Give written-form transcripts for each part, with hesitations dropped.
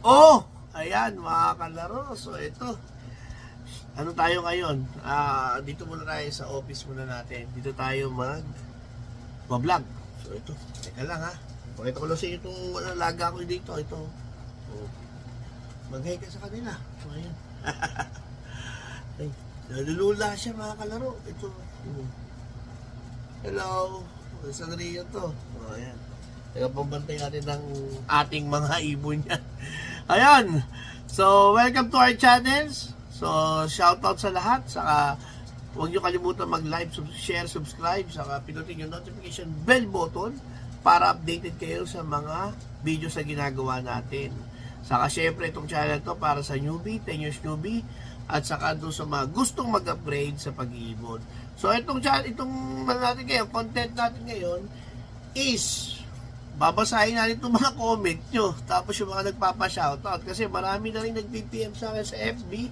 Oh! Ayan mga kalaro. So ito, ano tayo ngayon? Dito muna tayo sa office muna natin. Dito tayo mag-vlog. So ito, teka lang ha. Pakita ko lang sa inyo itong laga ko dito. Ito. Oh. Mag-hi ka sa kanila. So ayan. Ay, nalulula siya mga kalaro. Ito. Hello. Isang Rio to. Oh, ayan. Teka, pambantay natin ng ating mga ibon yan. Ayan. So, welcome to our channels. So, shoutout sa lahat. Saka, huwag nyo kalimutan mag-like, share, subscribe. Saka, pinutin yung notification bell button para updated kayo sa mga videos na ginagawa natin. Saka, syempre, itong channel to para sa newbie, 10 years newbie. At saka doon sa mga gustong mag-upgrade sa pag-iibon. So, itong natin ngayon, content natin ngayon is babasahin natin itong mga comment nyo. Tapos yung mga nagpapa-shoutout. Kasi marami na rin nag-PPM sa akin sa FB.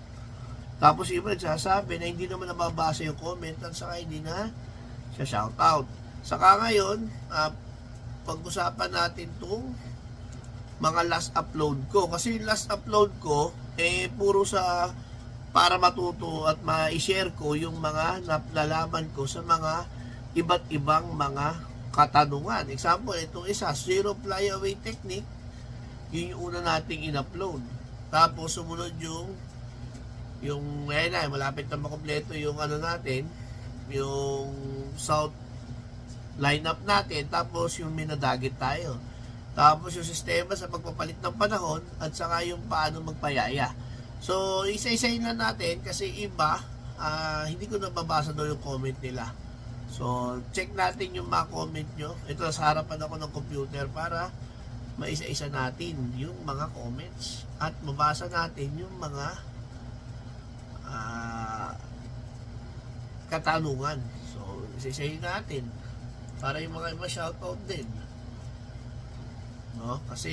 Tapos iba nagsasabi na hindi naman nababasa yung comment at saka hindi na siya shoutout. Saka ngayon, pag-usapan natin itong mga last upload ko. Kasi yung last upload ko, puro sa para matuto at ma-share ko yung mga nalalaman ko sa mga iba't ibang mga katanungan. Example, itong isa, zero flyaway technique, yun yung una nating in-upload. Tapos, sumunod yung na, malapit na makompleto yung ano natin, yung south lineup natin, tapos yung minadagit tayo. Tapos, yung sistema sa pagpapalit ng panahon, at saka yung paano magpayaya. So, isa-isayin na natin, kasi iba, hindi ko nababasa doon yung comment nila. So, check natin yung mga comment nyo. Ito, sa harapan ako ng computer para maisa-isa natin yung mga comments. At mabasa natin yung mga katanungan. So, isa-isayin natin para yung mga iba shoutout din. No? Kasi,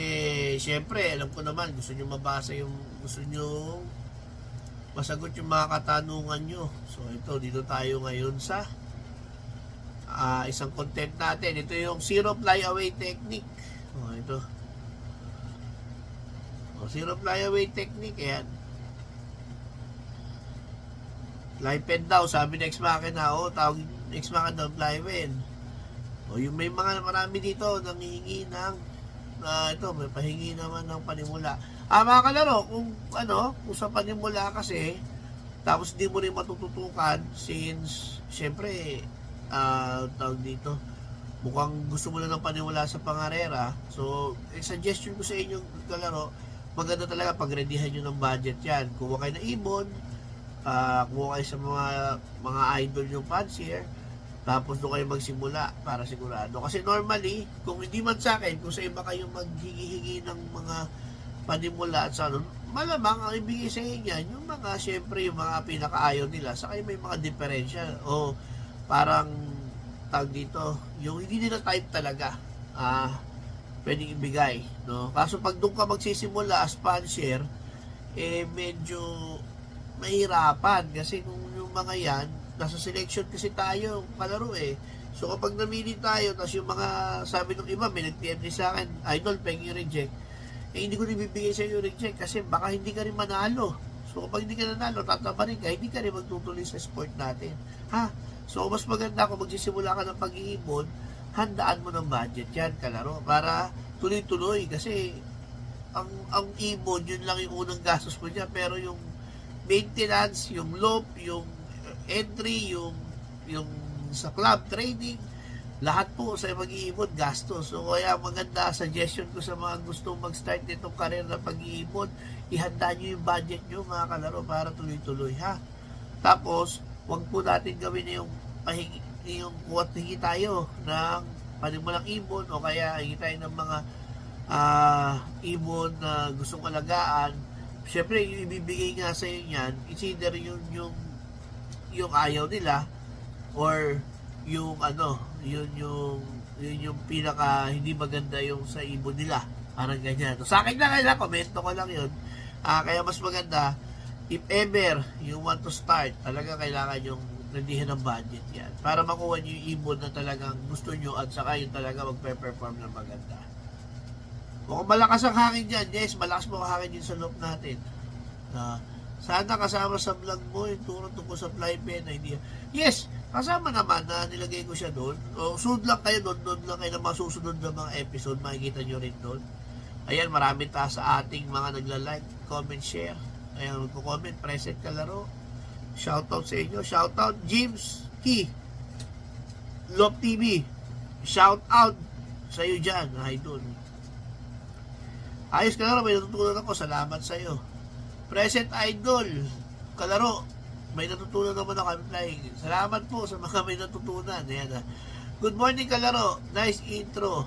syempre, alam ko naman, gusto nyo mabasa yung, gusto nyo masagot yung mga katanungan nyo. So, ito, dito tayo ngayon sa isang content natin. Ito yung zero flyaway technique. Ito. Zero flyaway technique. Ayan. Fly pen daw. Sabi ng ex-machina. Tawag ex-machina daw flyaway. Yung may mga marami dito nangihingi ng ito, may pahingi naman ng panimula. Mga kalaro, kung sa panimula kasi, tapos di mo rin matututukan since, syempre, tawag dito, mukhang gusto mo lang ng paniwala sa pangarera. So, suggestion ko sa inyo kalaro, maganda talaga pag-readyhan nyo ng budget yan. Kuha kayo ng ibon, kuha kayo sa mga idol yung fancier, tapos doon kayo magsimula para sigurado. Kasi normally, kung hindi man sa akin, kung sa iba kayo maghihingi ng mga panimula at sa ano, malamang ang ibigay sa inyo yan, yung mga, syempre, yung mga pinakaayaw nila, sa kayo may mga diferensya o parang tag dito, yung hindi nila type talaga, pwedeng ibigay, no? Kaso pag doon ka magsisimula as fancier, medyo mahirapan kasi kung yung mga yan, nasa selection kasi tayo kalaro So kapag namili tayo, tapos yung mga sabi ng iba, may nag-PM sa akin, idol, pengi reject, hindi ko nibibigay sa iyo reject kasi baka hindi ka rin manalo. So kapag hindi ka nanalo, tataparin ka, hindi ka rin magtutuloy sa sport natin. So, mas maganda kung magsisimula ka ng pag-iipon, handaan mo ng budget yan, kalaro, para tuloy-tuloy. Kasi, ang ibon, yun lang yung unang gastos mo dyan. Pero yung maintenance, yung loop, yung entry, yung sa club, trading, lahat po sa mag-iipon, gastos. So, kaya maganda, suggestion ko sa mga gustong mag-start nitong career na pag-iipon, ihanda nyo yung budget nyo, mga kalaro, para tuloy-tuloy, Tapos, wag po natin gawin yung kuwat hingi tayo ng panimulang ibon o kaya hingi tayo ng mga ibon na gustong alagaan. Siyempre, yung ibibigay nga sa inyo yan, it's either yung ayaw nila or yung yung pinaka hindi maganda yung sa ibon nila. Parang ganyan. So, sa akin lang, komento ko lang yun. Kaya mas maganda, if ever you want to start, talaga kailangan yung nandihan ng budget yan. Para makuha nyo yung ibon na talagang gusto nyo at saka yung talaga magpe-perform ng maganda. Mukhang malakas ang hangin dyan. Yes, malakas mo ang hangin din sa loob natin. Sana kasama sa vlog mo yung turo tungkol sa fly pen idea. Yes, kasama naman na nilagay ko siya doon. Sunod lang kayo doon lang kayo na masusunod na mga episode. Makikita nyo rin doon. Ayan, marami taas sa ating mga nagla-like, comment, share. Ayan, magko-comment, present kalaro. Shoutout sa inyo. Shoutout, James Key. Love TV. Shoutout sa iyo dyan, idol. Ayos kalaro, may natutunan ako. Salamat sa iyo. Present idol. Kalaro, may natutunan naman ako kami flying. Salamat po sa mga may natutunan. Ayan, Good morning kalaro. Nice intro.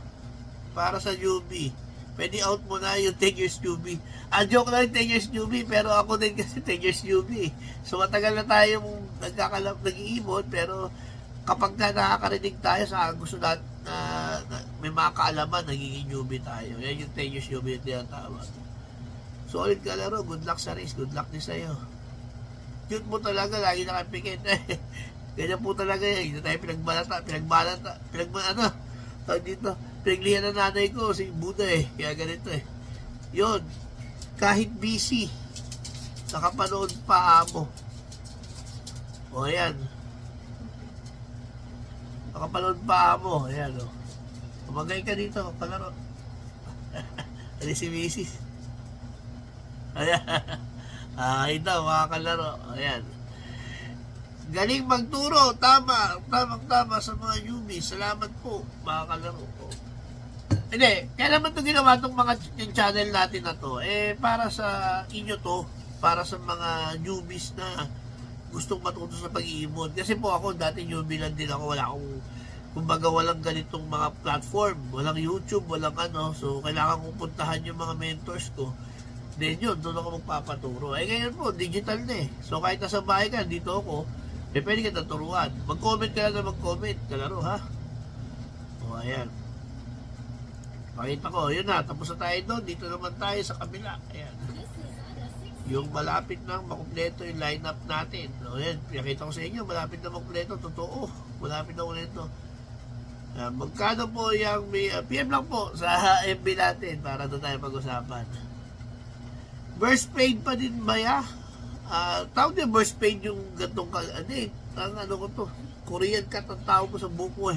Para sa newbie. Pwede out mo na yung 10 years newbie. Joke lang yung 10 years newbie, pero ako din kasi 10 years newbie. So matagal na tayong nag-iimod, pero kapag nakakarinig tayo sa gusto natin na may mga kaalaman, nagiging newbie tayo. Yan yung 10 years newbie yung tinatawag. Solid kalaro, good luck sa race, good luck din sa'yo. Cute mo talaga, lagi nakapikit. Ganyan po talaga yan. Hindi tayo tawag dito. Pinaglihan ng nanay ko, si Buda kaya ganito Yun, kahit busy, nakapanood pa amo. O ayan. Nakapanood pa amo. Ayan Umagay ka dito, palaro. Ano si Mrs. Ayan. Ito, mga kalaro. Ayan. Galing magturo. Tama sa mga newbies. Salamat po, mga kalaro ko. Hindi, kaya naman ito ginawa itong mga yung channel natin na to. Para sa inyo to. Para sa mga newbies na gustong matuto sa pag-iimod. Kasi po ako, dati newbie lang din ako. Kumbaga walang ganitong mga platform. Walang YouTube, walang So, kailangan kong puntahan yung mga mentors ko. Then yun, doon ako magpapaturo. Ngayon po, digital na So, kahit nasa bahay ka, dito ako, pwede ka naturuan. Mag-comment ka lang na mag-comment. Kalaro, ha? Ayan. Pakita ko, yun na. Tapos na tayo doon. Dito naman tayo sa kabila. Ayan. Yung malapit nang makumpleto yung lineup natin. Ayan, pinakita ko sa inyo, malapit na makumpleto. Totoo, malapit na makumpleto. Magkano po yung PM lang po sa FB natin para doon tayo pag-usapan. Burst paid pa din ba ya? Tawag din burst paid yung gantong ko to. Korean cut ang tawag ko sa buko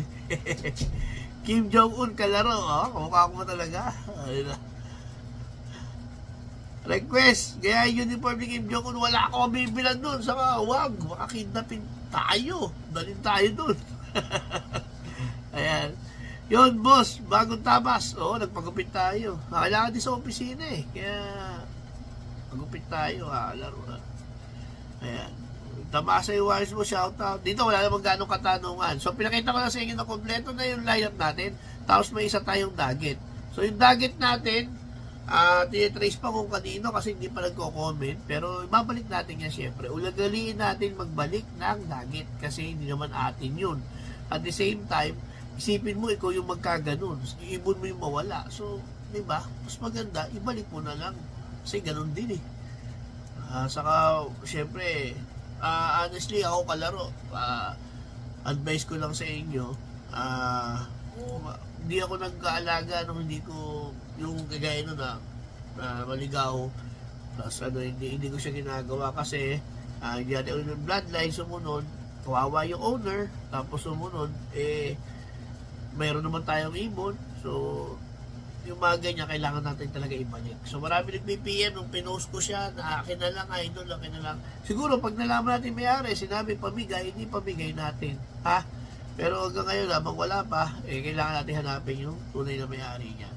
Kim Jong-un kalaro. Kumukha ko talaga. Request, gaya uniform ni Kim Jong-un, wala ako bibilan doon. Saka wag, makakidnapin tayo. Dalhin tayo doon. Ayan. Yun, boss, bagong tabas. Nagpagupit tayo. Kailangan din sa opisina Kaya, magupit tayo, laro na. Ayan. Tamasa yung wires mo, shoutout. Dito, wala namang ganong katanungan. So, pinakita ko na sa inyo na kompleto na yung lineup natin. Tapos may isa tayong daggit. So, yung daggit natin, tinitrace pa kung kanino kasi hindi pa nagko-comment. Pero, ibabalik natin yan syempre. Ulagaliin natin magbalik ng daggit kasi hindi naman atin yun. At the same time, isipin mo, ikaw yung magkaganon. Iibon mo yung mawala. So, di ba? Mas maganda, ibalik mo na lang. Kasi ganun din saka, syempre, honestly, ako kalaro, advice ko lang sa inyo, hindi ako nag-aalaga nung hindi ko, yung kagaya nun maligaw, tapos hindi ko siya ginagawa kasi, hindi natin yung bloodline, sumunod, kawawa yung owner, tapos sumunod, mayroon naman tayong ibon, so, yung mga ganyan, kailangan natin talaga ibalik. So, marami nag-PPM nung pinost ko siya, na akin na lang, idol, akin na lang. Siguro, pag nalaman natin may-ari, sinabi pamigay, hindi pamigay natin. Ha? Pero hanggang ngayon, lamang wala pa, kailangan natin hanapin yung tunay na may-ari niya.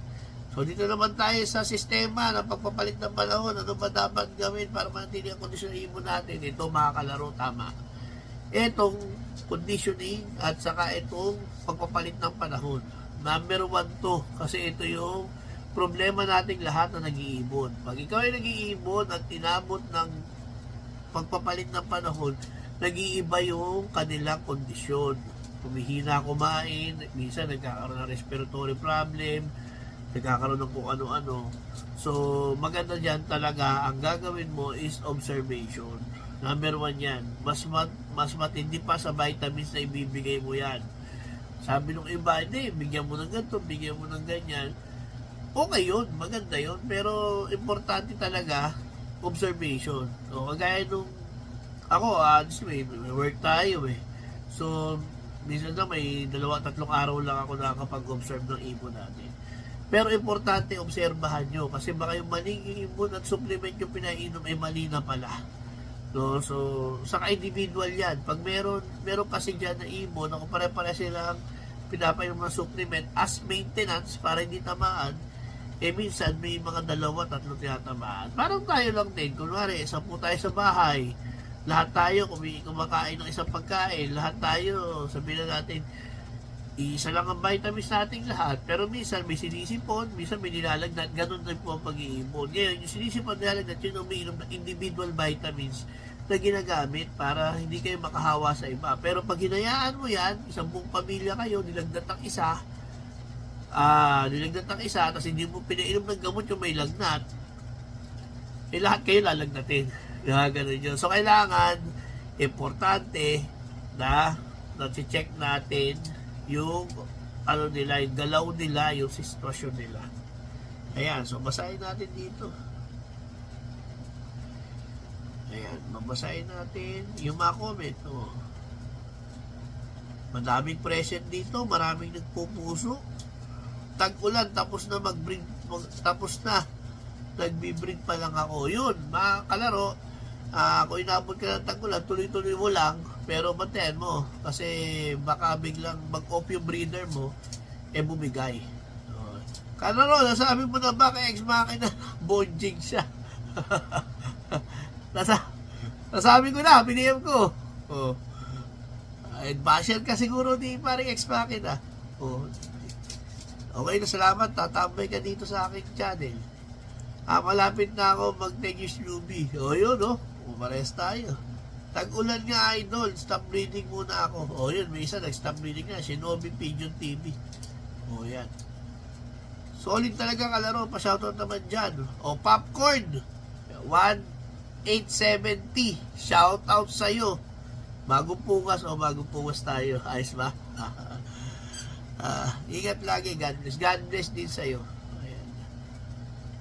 So, dito naman tayo sa sistema ng pagpapalit ng panahon. Ano ba dapat gawin para manatili ang kondisyon ng ibon natin? Ito, mga kalaro, tama. Itong conditioning at saka itong pagpapalit ng panahon. Number 1 to, kasi ito yung problema nating lahat na nag-iibon. Pag ikaw ay nag-iibon at tinabot ng pagpapalit ng panahon, nag-iiba yung kanilang kondisyon. Humihina kumain, minsan nagkakaroon ng respiratory problem, nagkakaroon ng kung ano-ano. So, maganda dyan talaga, ang gagawin mo is observation. Number 1 yan. Mas matindi pa sa vitamins na ibibigay mo yan. Sabi nung iba, hindi, bigyan mo ng ganito, bigyan mo ng ganyan. okay yun, maganda yun. Pero importante talaga, observation. So, kagaya nung ako, may work tayo eh. So, minsan na may 2-3 araw lang ako nakakapag-observe ng ibon natin. Pero importante, obserbahan nyo. Kasi baka yung maling ibon at supplement yung pinainom ay mali na pala. So saka individual yan. Pag meron kasi dyan na ibon, ako pare-pare silang pinapainom ng supplement as maintenance para hindi tamaan, minsan may mga 2-3 tinatamaan. Parang tayo lang din. Kunwari, 10 tayo sa bahay. Lahat tayo kumakain ng isang pagkain. Lahat tayo, sabihin na natin, isa lang ang vitamins nating lahat. Pero minsan may sinisipon, minsan may nilalagnat. Ganun din po ang pag-iibon. Ngayon, yung sinisipon, nilalagnat, yun umiinom ng individual vitamins na ginagamit para hindi kayo makahawa sa iba. Pero pag hinayaan mo yan, isang buong pamilya kayo, nilagnat ang isa, tapos hindi mo pinainom ng gamot yung may lagnat, lahat kayo lalagnatin. Ganun yun. So, kailangan, importante na check natin yung nila, yung galaw nila, yung sitwasyon nila. Ayan, so basahin natin dito. Ayan, babasahin natin yung mga comment. Oh. Madaming present dito, maraming nagpupuso. Tag-ulan, tapos na tapos na. Nagbi-breed pa lang ako. Yun, mga kalaro, kung inabot ka ng tag-ulan, tuloy-tuloy mo lang, pero bantayan mo. Kasi baka biglang mag-off yung breeder mo, bumigay. Kalaro, nasabi mo na ba kay ex-makina, bonjing siya. Nasabi ko na, piniyam ko. Basher ka siguro ni paring ex-makina. Okay na, salamat. Tatambay ka dito sa aking channel. Malapit na ako mag-10 years newbie. Yun, umares tayo. Tag-ulan nga, idol. Stop breeding muna ako. Yun, may isa nag-stop breeding na. Shinobi Pigeon TV. Yan. Solid talaga kalaro. Pa-shoutout naman dyan. Popcorn. 1870. Shoutout sa'yo. Bagong pungas bagong pungas tayo. Ayos ba? Ingat lagi. God bless. God bless din sa'yo.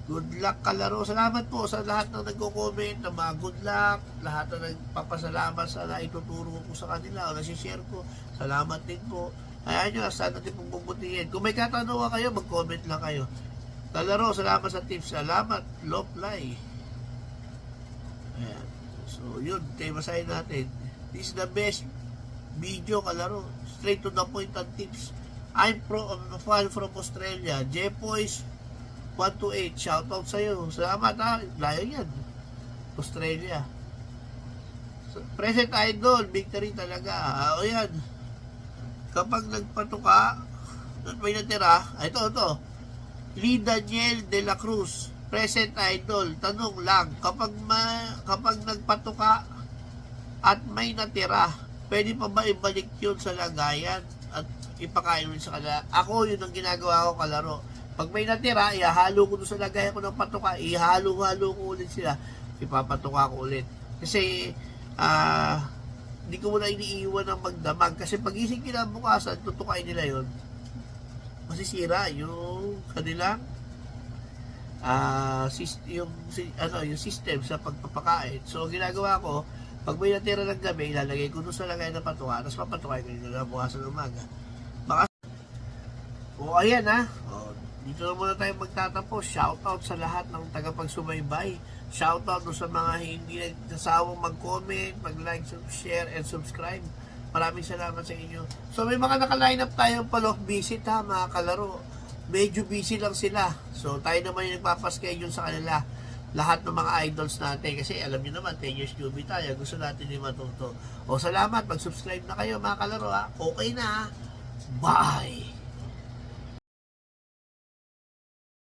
Good luck kalaro. Salamat po sa lahat ng nagko-comment na mga good luck, lahat na nagpapasalamat sa naituturo ko sa kanila o nasishare ko. Salamat din po. Ayan nyo, sana din pong bubutihin. Kung may katanungan kayo, mag-comment lang kayo. Kalaro, salamat sa tips. Salamat, Loplay. Ayan. So, yun. Basahin natin. This is the best video kalaro. Straight to the point and tips. I'm a fan from Australia. Jepois 128, shoutout sa'yo. Salamat layo yan. Australia. Present idol, victory talaga. Yan. Kapag nagpatuka, at may natira, ito. Lee Daniel de la Cruz, present idol. Tanong lang, kapag nagpatuka at may natira, pwede pa ba ibalik yun sa lagayan at ipakain mo sa kanila? Ako, yun ang ginagawa ko kalaro. Pag may natira, ihalo ko doon sa lagayan ko ng patuka, ihalo-halo ko ulit sila, ipapatuka ko ulit. Kasi, hindi ko muna iniiwan ng magdamag. Kasi pagising kinabukasan, tutukain nila yon, masisira yung kanilang yung system sa pagpapakain. So, ginagawa ko, pag may natira ng gabi, ilalagay ko doon sa lagayan ng patuka, tapos papatukain ko nila bukasan ng umaga. Ayan dito na muna tayo magtatapos. Shoutout sa lahat ng tagapagsubaybay. Shoutout sa mga hindi nagsasawang mag-comment, mag-like, share, and subscribe. Maraming salamat sa inyo. So may mga naka-line up tayong palof visit mga kalaro. Medyo busy lang sila. So tayo naman yung nagpapaschedule sa kanila. Lahat ng mga idols natin. Kasi alam niyo naman, 10 years newbie tayo. Gusto natin yung matuto. Salamat. Mag-subscribe na kayo mga kalaro Okay na. Bye!